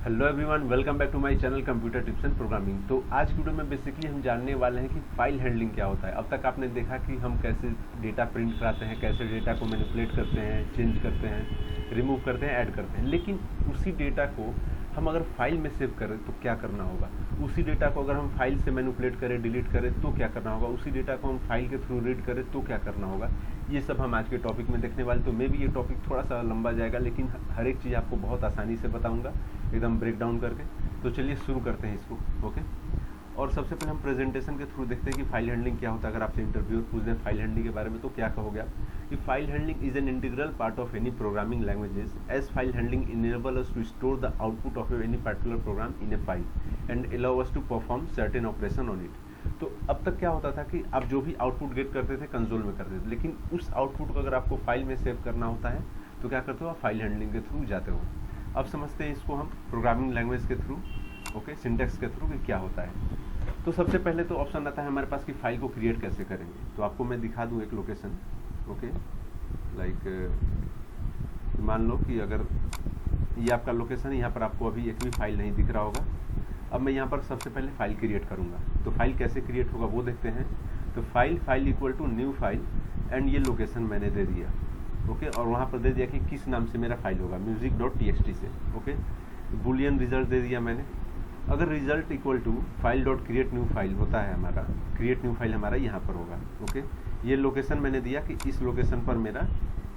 Hello everyone, welcome back to my channel computer tips and programming. तो आज की video में बेसिकली हम जानने वाले हैं कि फाइल हैंडलिंग क्या होता है। अब तक आपने देखा कि हम कैसे डेटा प्रिंट कराते हैं, कैसे डेटा को मैनिपुलेट करते हैं, चेंज करते हैं, रिमूव करते हैं, ऐड करते हैं। लेकिन उसी डेटा को हम अगर फाइल में सेव करें तो क्या करना होगा, उसी डेटा को अगर हम फाइल से मैनिपुलेट करें, डिलीट करें तो क्या करना होगा, उसी डेटा को हम फाइल के थ्रू रीड करें तो क्या करना होगा, ये सब हम आज के टॉपिक में देखने वाले। तो मे भी ये टॉपिक थोड़ा सा लंबा जाएगा, लेकिन हर एक चीज़ आपको बहुत आसानी से बताऊंगा, एकदम ब्रेक डाउन करके। तो चलिए शुरू करते हैं इसको। ओके, और सबसे पहले हम प्रेजेंटेशन के थ्रू देखते हैं कि फाइल हैंडलिंग क्या होता है। अगर आपसे इंटरव्यूअर पूछ दें फाइल हैंडलिंग के बारे में तो क्या कहोगे आप कि file handling is an integral part of any programming languages, as file handling enable us to store the output of any particular program in a file and allow us to perform certain operation on it. तो अब तक क्या होता था कि आप जो भी आउटपुट गेट करते थे कंसोल में करते थे, लेकिन उस आउटपुट को अगर आपको फाइल में सेव करना होता है तो क्या करते हो, आप फाइल हैंडलिंग के थ्रू जाते हो। अब समझते हैं इसको हम प्रोग्रामिंग लैंग्वेज के थ्रू, ओके, सिंटैक्स के थ्रू कि क्या होता है। तो सबसे पहले तो ऑप्शन आता है हमारे पास कि फाइल को क्रिएट कैसे करेंगे। तो आपको मैं दिखा दूं एक लोकेशन, ओके, लाइक मान लो कि अगर ये आपका लोकेशन है, यहाँ पर आपको अभी एक भी फाइल नहीं दिख रहा होगा। अब मैं यहाँ पर सबसे पहले फाइल क्रिएट करूँगा। तो फाइल कैसे क्रिएट होगा वो देखते हैं। तो file equal to new file and ये लोकेशन मैंने दे दिया, ओके, और वहाँ पर दे दिया कि किस नाम से मेरा फाइल होगा, music.txt से, ओके। बुलियन रिजल्ट दे दिया मैंने। अगर result equal to file dot create new file होता है हमारा, क्रिएट न्यू फाइल हमारा यहाँ पर होगा, ओके। ये लोकेशन मैंने दिया कि इस लोकेशन पर मेरा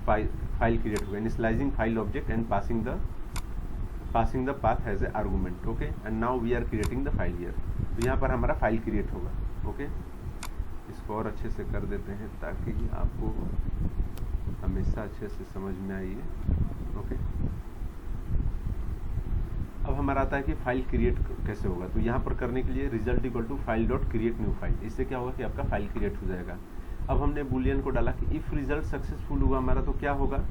फाइल क्रिएट होगा, initialising file object and passing the path as a argument, okay, and now we are creating the file here। तो यहाँ पर हमारा फाइल क्रिएट होगा, ओके। इसको और अच्छे से कर देते हैं ताकि आपको हमेशा अच्छे से समझ में आइए, ओके। अब हमारा आता है कि फाइल क्रिएट कैसे होगा। तो यहाँ पर करने के लिए result equal to file dot create new file, इससे क्या होगा कि आपका फाइल क्रिएट हो जाएगा। अब हमने बुलियन को डाला कि इफ रिजल्ट सक्सेसफुल हुआ हमारा तो क्या होगा,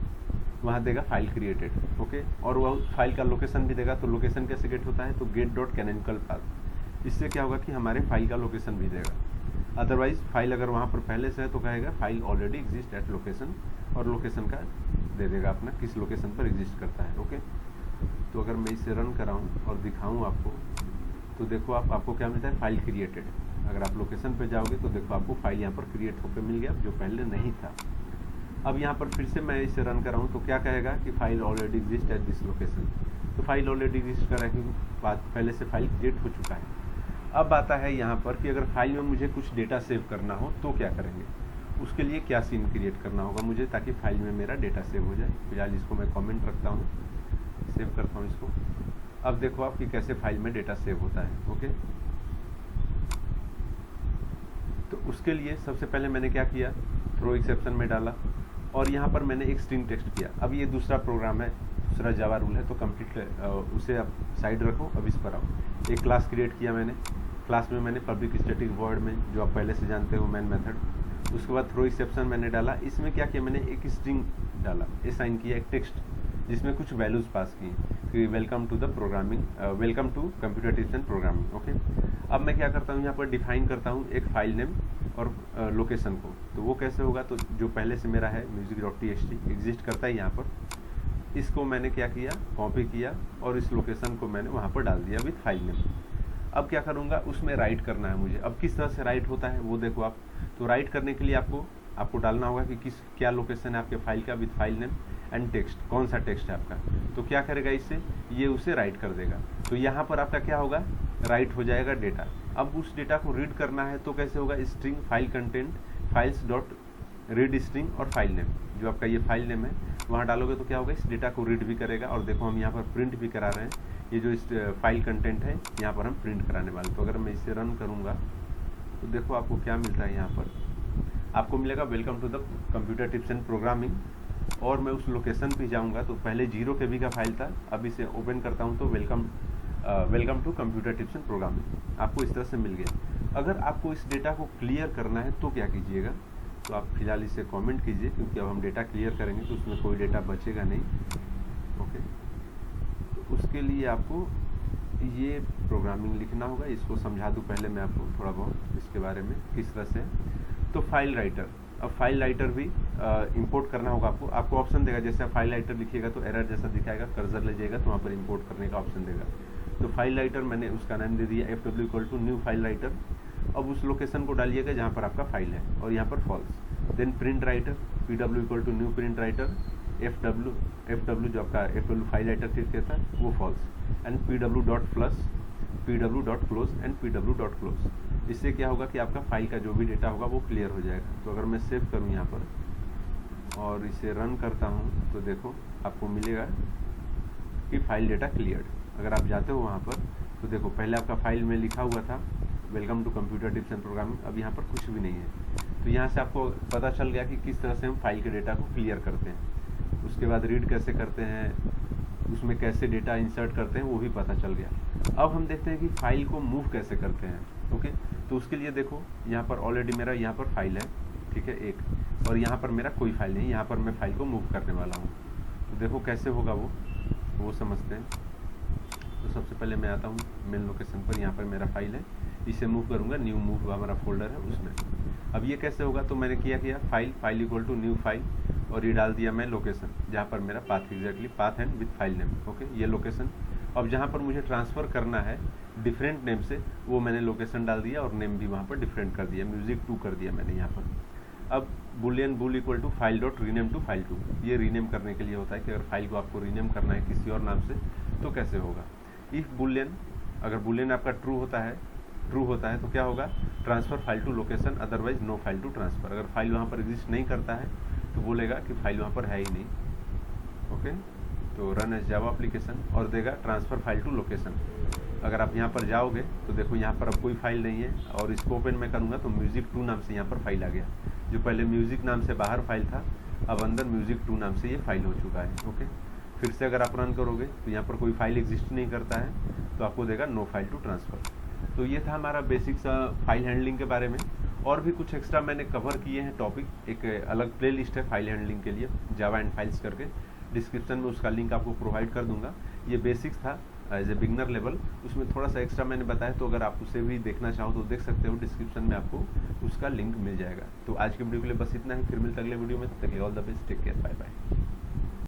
वहाँ देगा फाइल क्रिएटेड, ओके, और वह फाइल का लोकेशन भी देगा। तो लोकेशन कैसे गेट होता है, तो गेट डॉट कैनोनिकल पाथ, इससे क्या होगा कि हमारे फाइल का लोकेशन भी देगा। अदरवाइज फाइल अगर वहाँ पर पहले से है तो कहेगा file already exist at location, और लोकेशन का दे देगा अपना किस लोकेशन पर एग्जिस्ट करता है, ओके। तो अगर मैं इसे रन कराऊँ और दिखाऊँ आपको, तो देखो आपको क्या मिलता है, फाइल क्रिएटेड। अगर आप लोकेशन पर जाओगे तो देखो आपको फाइल यहाँ पर क्रिएट होकर मिल गया जो पहले नहीं था। अब यहाँ पर फिर से मैं इसे रन कराऊँ तो क्या कहेगा कि file already exist at this location. तो फाइल ऑलरेडी एग्जिस्ट कर रहा है क्योंकि पहले से फाइल क्रिएट हो चुका है। अब आता है यहाँ पर कि अगर फाइल में मुझे कुछ डेटा सेव करना हो तो क्या करेंगे, उसके लिए क्या सीन क्रिएट करना होगा मुझे ताकि फाइल में मेरा डेटा सेव हो जाए। फिलहाल इसको मैं कॉमेंट रखता हूँ, सेव करता हूँ इसको। अब देखो आप कि कैसे फाइल में डेटा सेव होता है, ओके। तो उसके लिए सबसे पहले मैंने क्या किया, थ्रो एक्सेप्शन में डाला और यहाँ पर मैंने एक स्ट्रिंग टेक्स्ट किया। अब ये दूसरा प्रोग्राम है, दूसरा जावा रूल है, तो कंप्लीट उसे आप साइड रखो। अब इस पर आओ। एक क्लास क्रिएट किया मैंने, क्लास में मैंने पब्लिक स्टैटिक वर्ड में, जो आप पहले से जानते हो, मेन मेथड। उसके बाद थ्रो एक्सेप्शन मैंने डाला। इसमें क्या किया, मैंने एक स्ट्रिंग डाला, असाइन किया एक टेक्स्ट जिसमें कुछ वैल्यूज़ पास की कि welcome to the programming, welcome to computer tips and programming, okay. अब मैं क्या करता हूँ, यहाँ पर डिफाइन करता हूँ एक फाइल नेम और लोकेशन को। तो वो कैसे होगा, तो जो पहले से मेरा है music.txt एग्जिस्ट करता है यहाँ पर, इसको मैंने क्या किया, कॉपी किया और इस लोकेशन को मैंने वहाँ पर डाल दिया विथ फाइल नेम। अब क्या करूँगा, उसमें राइट करना है मुझे। अब किस तरह से राइट होता है वो देखो आप। तो राइट करने के लिए आपको डालना होगा कि क्या लोकेशन है आपके फाइल का with file name and text, कौन सा टेक्स्ट है आपका। तो क्या करेगा इससे, ये उसे राइट कर देगा। तो यहाँ पर आपका क्या होगा, राइट हो जाएगा डेटा। अब उस डेटा को रीड करना है तो कैसे होगा, string file content files dot read string और फाइल नेम, जो आपका ये फाइल नेम है वहाँ डालोगे तो क्या होगा, इस डेटा को रीड भी करेगा। और देखो हम यहाँ पर प्रिंट भी करा रहे हैं, ये जो इस फाइल कंटेंट है यहाँ पर हम प्रिंट कराने वाले। तो अगर मैं इसे रन करूँगा तो देखो आपको क्या मिलता है, यहाँ पर आपको मिलेगा welcome to the computer tips and programming. और मैं उस लोकेशन पे जाऊंगा तो पहले 0 KB का फाइल था, अब इसे ओपन करता हूं तो welcome to computer tips and programming आपको इस तरह से मिल गया। अगर आपको इस डेटा को क्लियर करना है तो क्या कीजिएगा, तो आप फिलहाल इसे कमेंट कीजिए, क्योंकि अब हम डेटा क्लियर करेंगे तो उसमें कोई डेटा बचेगा नहीं, ओके। तो उसके लिए आपको ये प्रोग्रामिंग लिखना होगा। इसको समझा दूँ पहले मैं आपको थोड़ा बहुत इसके बारे में किस तरह से। तो फाइल राइटर, अब फाइल राइटर भी इंपोर्ट करना होगा आपको ऑप्शन देगा, जैसे आप फाइल राइटर लिखिएगा तो एरर जैसा दिखाएगा, कर्सर ले जाएगा तो वहाँ पर इंपोर्ट करने का ऑप्शन देगा। तो फाइल राइटर मैंने उसका नाम दे दिया FW न्यू फाइल राइटर। अब उस लोकेशन को डालिएगा जहाँ पर आपका फाइल है और यहाँ पर false. Then print writer PW new print writer, FW जो आपका FW फाइल राइटर क्रिएट था वो false, and PW.close and PW.close। इससे क्या होगा कि आपका फाइल का जो भी डेटा होगा वो क्लियर हो जाएगा। तो अगर मैं सेव करूँ यहाँ पर और इसे रन करता हूँ तो देखो आपको मिलेगा कि फाइल डेटा क्लियर्ड। अगर आप जाते हो वहाँ पर तो देखो पहले आपका फाइल में लिखा हुआ था welcome to computer tips and programming, अब यहाँ पर कुछ भी नहीं है। तो यहाँ से आपको पता चल गया कि किस तरह से हम फाइल के डेटा को क्लियर करते हैं। उसके बाद रीड कैसे करते हैं, उसमें कैसे डेटा इंसर्ट करते हैं वो भी पता चल गया। अब हम देखते हैं कि फाइल को मूव कैसे करते हैं। ओके, तो उसके लिए देखो यहाँ पर ऑलरेडी मेरा यहाँ पर फाइल है, ठीक है एक, और यहाँ पर मेरा कोई फाइल नहीं, यहाँ पर मैं फाइल को मूव करने वाला हूँ। तो देखो कैसे होगा वो समझते हैं। तो सबसे पहले मैं आता हूँ मेन लोकेशन पर, यहाँ पर मेरा फाइल है, इसे मूव करूँगा, न्यू मूव हमारा फोल्डर है उसमें। अब ये कैसे होगा, तो मैंने किया file equal to new file और ये डाल दिया मैं लोकेशन जहाँ पर मेरा path exactly path and with file name. Okay, ये लोकेशन। अब जहाँ पर मुझे ट्रांसफ़र करना है डिफरेंट नेम से वो मैंने लोकेशन डाल दिया और नेम भी वहाँ पर डिफरेंट कर दिया, music2 कर दिया मैंने यहाँ पर। अब bool equal to file dot rename to file 2, ये रीनेम करने के लिए होता है कि अगर फाइल को आपको रीनेम करना है किसी और नाम से तो कैसे होगा। इफ़ बुलियन, अगर बुलियन आपका ट्रू होता है तो क्या होगा, transfer file to location, otherwise no file to transfer. अगर फाइल वहाँ पर एग्जिस्ट नहीं करता है तो बोलेगा कि फाइल वहाँ पर है ही नहीं। ओके, तो रन एज जावा एप्लीकेशन और देगा ट्रांसफ़र फाइल टू लोकेशन। अगर आप यहाँ पर जाओगे तो देखो यहाँ पर अब कोई फाइल नहीं है और इसको ओपन मैं करूँगा तो music2 नाम से यहाँ पर फाइल आ गया। जो पहले म्यूज़िक नाम से बाहर फाइल था अब अंदर music2 नाम से ये फाइल हो चुका है। ओके, फिर से अगर आप रन करोगे तो यहाँ पर कोई फाइल एग्जिस्ट नहीं करता है तो आपको देगा नो फाइल टू ट्रांसफ़र। तो ये था हमारा बेसिक सा फाइल हैंडलिंग के बारे में। और भी कुछ एक्स्ट्रा मैंने कवर किए हैं टॉपिक, एक अलग प्लेलिस्ट है फाइल हैंडलिंग के लिए, जावा एंड फाइल्स करके, डिस्क्रिप्शन में उसका लिंक आपको प्रोवाइड कर दूंगा। ये बेसिक्स था एज ए बिगनर लेवल, उसमें थोड़ा सा एक्स्ट्रा मैंने बताया, तो अगर आप उसे भी देखना चाहो तो देख सकते हो, डिस्क्रिप्शन में आपको उसका लिंक मिल जाएगा। तो आज के वीडियो के लिए बस इतना ही, फिर मिलते अगले वीडियो में, तब तक all the best, take care, bye bye.